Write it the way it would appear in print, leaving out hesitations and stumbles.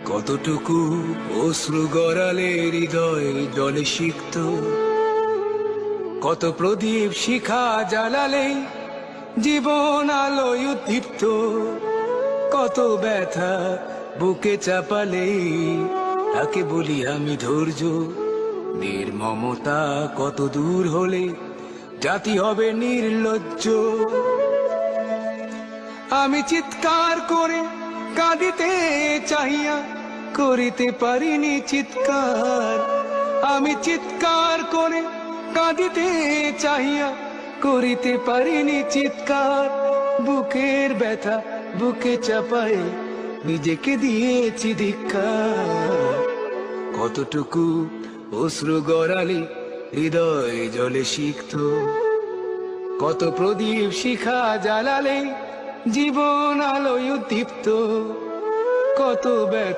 কতটুকু অশ্রু গড়ালে হৃদয় জলে সিক্ত, কত প্রদীপ শিখা জ্বালালে জীবন আলোয় উদ্দীপ্ত, কত ব্যথা বুকে চাপালে তাকে বলি আমি ধৈর্য। নির্মমতা কত দূর হলে জাতি হবে নির্লজ্জ। আমি চিৎকার করে কাঁদিতে চাহিয়া করিতে পারিনি চিৎকার, আমি চিৎকার করে কাঁদিতে চাহিয়া করিতে পারিনি চিৎকার। বুকের ব্যথা বুকে চাপায় নিজেকে দিয়েছি ধিক্কার। কতটুকু অশ্রু গড়ালে হৃদয় জলে সিক্ত, কত প্রদীপ শিখা জ্বালালে জীবন আলোয় উদ্দীপ্ত, কত ব্যথা